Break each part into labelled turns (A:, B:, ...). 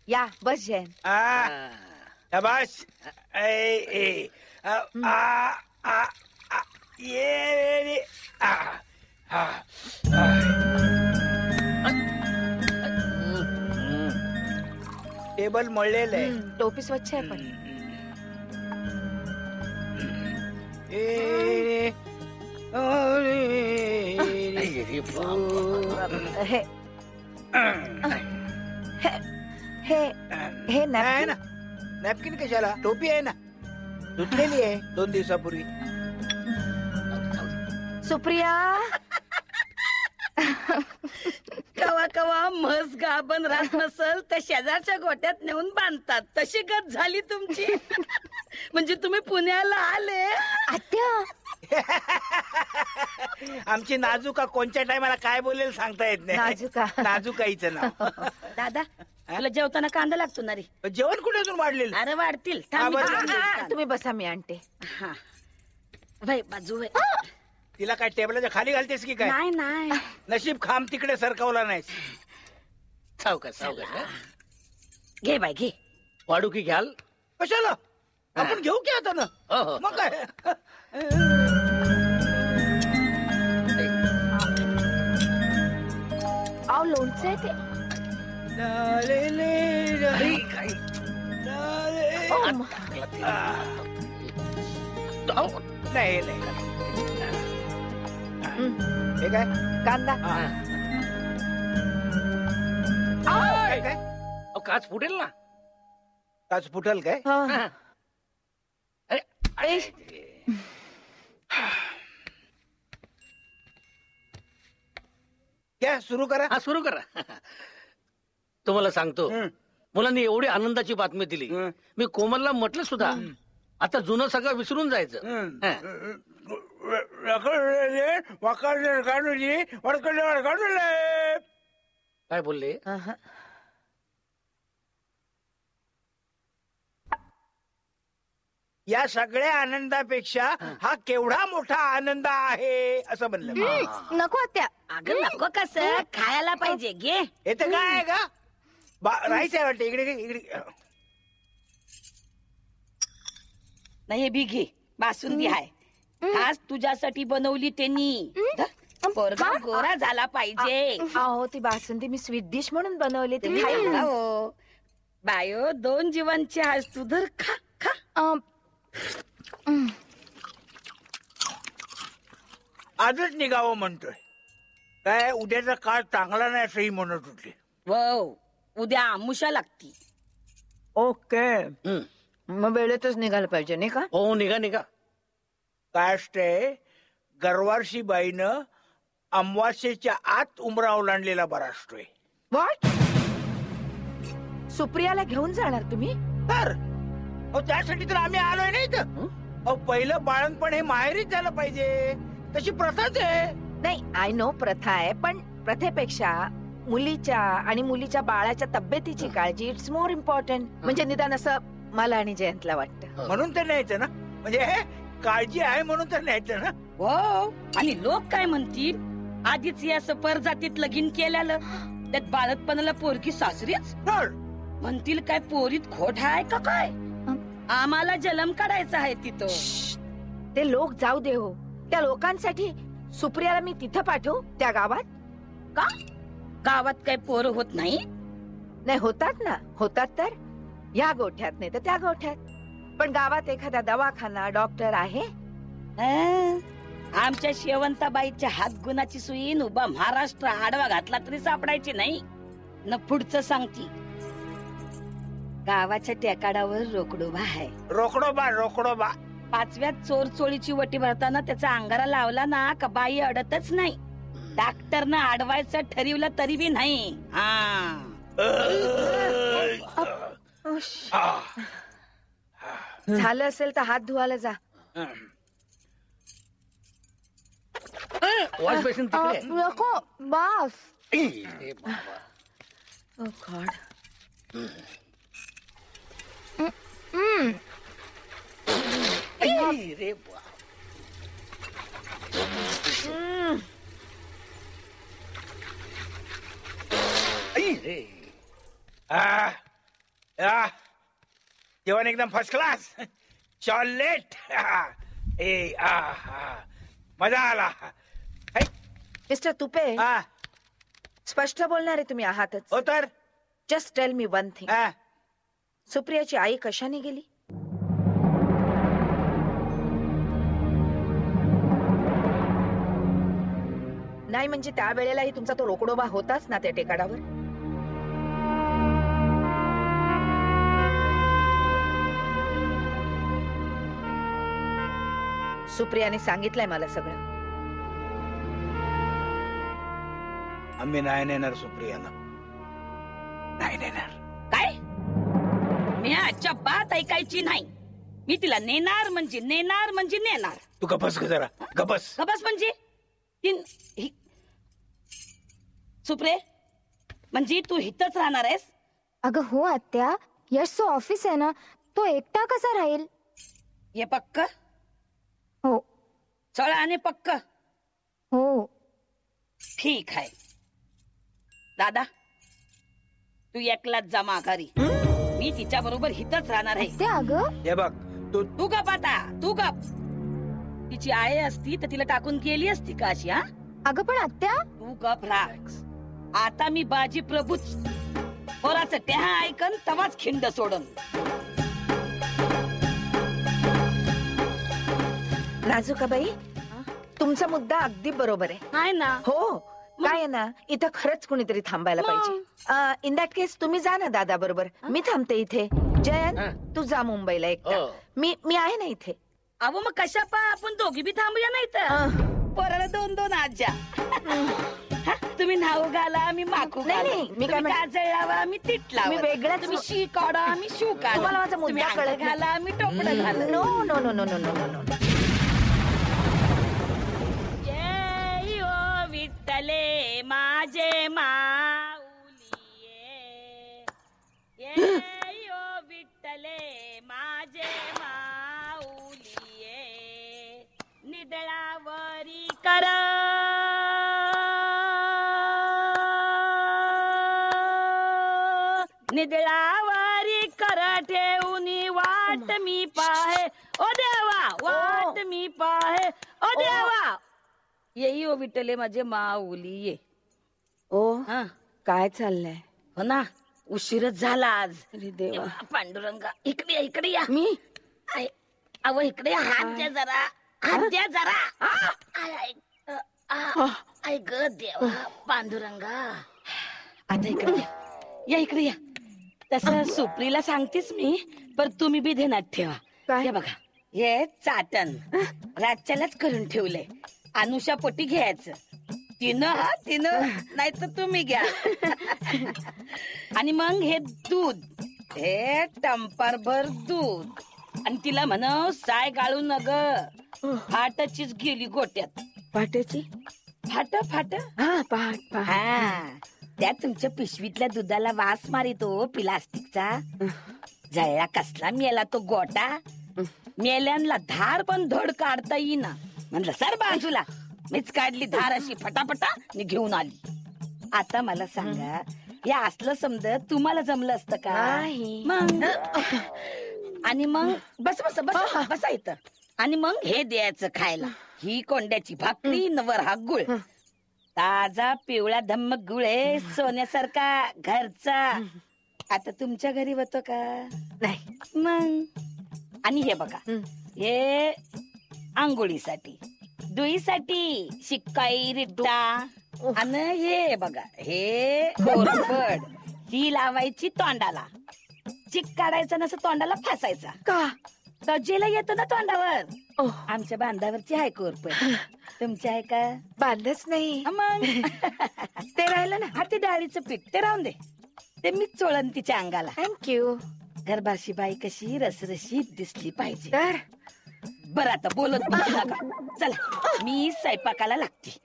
A: या बस जयंत.
B: शाबास. ये टेबल मळलेलं आहे.
A: टोपी स्वच्छ आहे पण. हे
B: नाही ना, नॅपकिन कशाला? टोपी आहे ना, धुतलेली आहे 2 दिवसापूर्वी.
A: सुप्रिया.
C: कवा कवा म्हस गाभण राहत नसल तर शेजारच्या गोट्यात नेऊन बांधतात. तशी गत झाली तुमची. म्हणजे तुम्ही पुण्याला आले.
A: आत्या.
B: आमची नाजूका कोणत्या टायमाला काय बोलेल सांगता येत नाही.
A: नाजूका.
B: नाजूकाईचं नाव.
C: दादा तुला जेवताना कांदा लागतो ना रे.
B: जेवण कुठेतून वाढलेलं?
C: अरे वाढतील. थांब मी कांदा
A: तुम्ही बसा, मी आणते.
C: हा भाई बाजू आहे.
B: तिला काय टेबलाच्या खाली घालतेस की काय?
C: नाही नाही.
B: नशीब खांब तिकडे सरकवला नाहीस.
D: सावकाश.
C: घे बाय घे.
D: वाढू की घ्याल?
B: कशाला? आपण घेऊ की आता ना. मग काय?
A: आव लोणचं आहे ते.
B: नाही नाही. हे काय?
A: कांदा.
B: काय काय?
D: काच फुटेल ना.
B: काच फुटल काय? क्या सुरू करा.
D: हा सुरू करा. तुम्हाला सांगतो, मुलांनी एवढी आनंदाची बातमी दिली. मी कोमलला म्हटलं सुद्धा, आता जुनं सगळं विसरून जायचं. काय बोलले?
B: या सगळ्या आनंदापेक्षा हा केवढा मोठा आनंद आहे असं म्हणलं.
A: नको आत्या.
C: अगं नको कसं खायला पाहिजे. घे.
B: हे तर काय आहे का? राईस आहे वाटतं. इकडे इकडे.
C: नाही हे बी घे. बासुंदी आहे. खास तुझ्यासाठी बनवली त्यांनी. पोरगा गोरा झाला पाहिजे.
A: अहो ती बासुंदी मी स्वीट डिश म्हणून बनवली. ती खाईल का?
C: हो बायो 2 जीवांची आहेस तू. धर खा खा.
B: आजच निघावं म्हणतोय. काय उद्याचा काळ चांगला नाही असंही म्हणत होते.
C: उद्या आमुषा लागती.
A: ओके. मग वेळेतच निघायला पाहिजे नाही का?
D: हो निघा.
B: काय असतंय, गरवारशी बाईनं अमावास्येच्या आत उमरा ओलांडलेला बरा असतोय.
A: व्हॉट? सुप्रियाला घेऊन जाणार तुम्ही?
B: तर त्यासाठी तर आम्ही आलोय नाही तर. पहिलं बाळणपण हे माहेरीच झालं पाहिजे. तशी प्रथाच आहे.
A: नाही आय नो प्रथा आहे, पण प्रथेपेक्षा मुलीच्या आणि मुलीच्या बाळाच्या तब्येतीची काळजी इट्स मोर इम्पॉर्टंट. म्हणजे निदान असं मला आणि जयंतला वाटतं.
B: म्हणून तर न्यायचं ना. म्हणजे काळजी आहे म्हणून तर न्यायचं ना.
C: हो आणि लोक काय म्हणतील, आधीच या परजातीत लगीन केल्यालं त्यात बाळतपणाला पोरकी सासरीच म्हणतील. काय पोरीत खोट आहे का काय? आम्हाला जलम काढायचा आहे तिथं.
A: ते लोक जाऊ दे हो. त्या लोकांसाठी सुप्रियाला मी तिथं पाठवू त्या गावात का?
C: गावात काय पोरं होत नाही?
A: नाही होतात ना. होतात तर या गोठ्यात नाही तर त्या गोठ्यात. पण गावात एखादा दवाखाना डॉक्टर आहे?
C: आमच्या शेवंताबाईच्या हातगुणाची सुईन उभा महाराष्ट्र आडवा घातला तरी सापडायची नाही न. पुढचं सांगती, गावाच्या टेकाडावर रोकडोबा आहे.
B: रोकडोबा
C: 5व्यात चोर चोळीची वटी भरताना त्याचा अंगारा लावला ना का बाई अडतच नाही. डॉक्टरनं अडवायचं ठरवलं तरी बी नाही.
A: झालं असेल तर हात धुवायला जा.
D: वॉश बेसिन तिकडे.
A: नको बास.
D: ओ
A: गॉड.
D: रे बा.
B: जेवण एकदम फर्स्ट क्लास. चॉकलेट. मजा आला.
A: मिस्टर तुपे,
B: हा.
A: स्पष्ट बोलणारे तुम्ही आहातच.
B: हो तर.
A: Just tell me one thing.
B: हा.
A: सुप्रियाची आई कशाने गेली? नाही म्हणजे त्यावेळेलाही तुमचा तो रोकडोबा होताच ना त्या टेकाडावर. सुप्रियाने सांगितलंय मला सगळं.
B: आम्ही नाही नेणार सुप्रियाला. नाही नेणार.
C: काय मी आजच्या बात ऐकायची नाही. मी तिला नेणार म्हणजे नेणार म्हणजे नेणार.
B: तू गपस ग जरा. गपस.
C: गबस म्हणजे सुप्रे, म्हणजे तू इथंच राहणार आहेस?
E: अगं हो आत्या, यशचं ऑफिस आहे ना, तो एकटा कसा राहील?
C: ये पक्क?
E: हो
C: चळ आणि पक्क.
E: हो.
C: ठीक आहे दादा, तू एकलाच जा माघारी. मी तिच्या बरोबर इथंच राहणार आहे.
E: आत्या अगं,
B: हे बघ
C: तू गप आता, तू गप. तिची आई असती तर तिला टाकून गेली असती का अशी? हा,
E: अगं पण आत्या,
C: तू गप राहा. आता मी बाजी प्रभूच. पोराचं ट्याहा ऐकन तवाच खिंड सोडन.
A: नाजुकाबाई, तुमचा मुद्दा अगदी बरोबर आहे.
C: आहे ना?
A: हो, काय आहे ना, इथं खरंच कुणीतरी थांबायला पाहिजे. इन दॅट केस तुम्ही जा ना दादा बरोबर. मी थांबते इथे. जयंत, तू जा मुंबईला एकटा. मी आहे ना इथे.
C: अहो मग कशा पा आपण दोघी बी थांबूया नाही तर. पोराला 2-2 आज्या. तुम्ही नाव घाला, मी माकू घाला.
A: नाही, मी काय
C: काजळ लावा, मी तीट लावा.
A: मी वेगळंच.
C: तुम्ही शी काढा, मी शू काढा.
A: तुम्हाला माझा मुद्दा
C: तुम्ही
A: कळत
C: अंग घाला, मी टोपडं घाला.
A: No no no no no no no no.
C: ये ओ विठ्ठले माझे माऊली ये ओ विठ्ठले माझे माऊली निदळावरी कर निदळावरी कर ठेवून वाट मी पाहे. ओ देवा वाट मी पाहे. ओ देवा येई ओ विठ्ठले माझे माऊली ये.
A: ओ,
C: हा,
A: काय चाललंय?
C: हो ना, उशीरच झाला आज.
A: अरे देवा.
C: पांडुरंगा इकडे या, इकडे या.
A: मी
C: अव इकडे हात द्या जरा. हात द्या जरा. आय ग देवा पांडुरंगा. आता इकडे या. या इकडे या. तसं सुप्रीला सांगतेस मी, पण तुम्ही बी ध्यानात ठेवा.
A: काय?
C: हे बघा, हे चाटण रातच्यालाच करून ठेवलंय. अनुषा पोटी घ्यायचं. तिनं नाही तर तुम्ही घ्या. आणि मग हे दूध, हे टंपरभर दूध. आणि तिला म्हण साय गाळू नग. फाटचीच गेली गोट्यात.
A: पाट्याची?
C: फाट
A: हा, पहाट.
C: हा, त्या तुमच्या पिशवीतल्या दुधाला वास मारितो प्लास्टिकचा. जळला कसला मेला तो गोटा. मेल्यांना धार पण धड काढता येईना. म्हणलं सर बाजूला. मीच काढली धार अशी फटाफटा आणि घेऊन आली. आता मला सांगा, हे असलं समजत तुम्हाला जमलं असतं का?
A: नाही.
C: मग आणि मग बसा इथं. आणि मग हे द्यायचं खायला. ही कोंड्याची भाकरी नवर हा गुळ. ताजा पिवळा धम्मक गुळ आहे, सोन्यासारखा घरचा. आता तुमच्या घरी होतो का?
A: नाही.
C: मग आणि हे बघा, हे आंघोळीसाठी, दुईसाठी शिक्काई रिट्टा. आणि हे बघा, हे कोरफड. ही लावायची तोंडाला. चिक काढायचं नसं तोंडाला फासायचा.
A: का?
C: तजेला येतो ना तोंडावर. आमच्या बांधावरची आहे कोरफड. तुमची आहे का?
A: बांधच नाही.
C: मग
A: ते राहिलं ना.
C: हा, ते डाळीचं पीठ ते राहून दे. ते मी चोळन तिच्या अंगाला.
A: थँक्यू.
C: गर्भाशी बाई कशी रसरशीत दिसली पाहिजे.
A: तर
C: बरं आता बोलत बसू नका. चला मी स्वयंपाकाला लागते.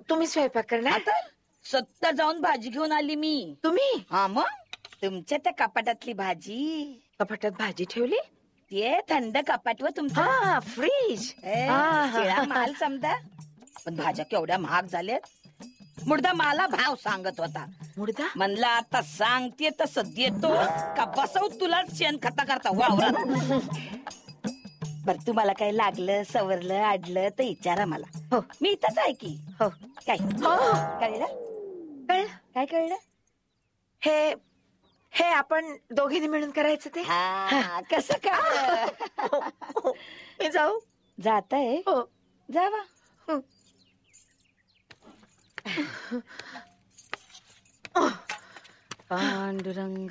A: तुम्ही स्वयंपाक करणार?
C: आता सत्ता जाऊन भाजी घेऊन आली मी.
A: तुम्ही?
C: हा, मग तुमच्या त्या कपाटातली भाजी.
A: कपाटात भाजी ठेवली?
C: ते थंड कपाट व तुमचं.
A: हा, फ्रीज.
C: शिळा माल समजा. पण भाज्या केवढ्या महाग झाल्यात. मुर्दा मला भाव सांगत होता.
A: मुर्दा
C: म्हणला आता सांगते तसं देतो का बसव तुला शेण खाता करता वावरात. बर तुम्हाला काही लागलं सवरलं आडलं तर विचारा मला.
A: हो
C: मी इथंच आहे की.
A: हो
C: काय
A: हो
C: कळलं?
A: कळलं.
C: काय कळलं?
A: हे हे आपण दोघींनी मिळून करायचं ते.
C: हा कसं कळलं?
A: मी जाऊ.
C: जात आहे
A: हो
C: जावा. पांडुरंग.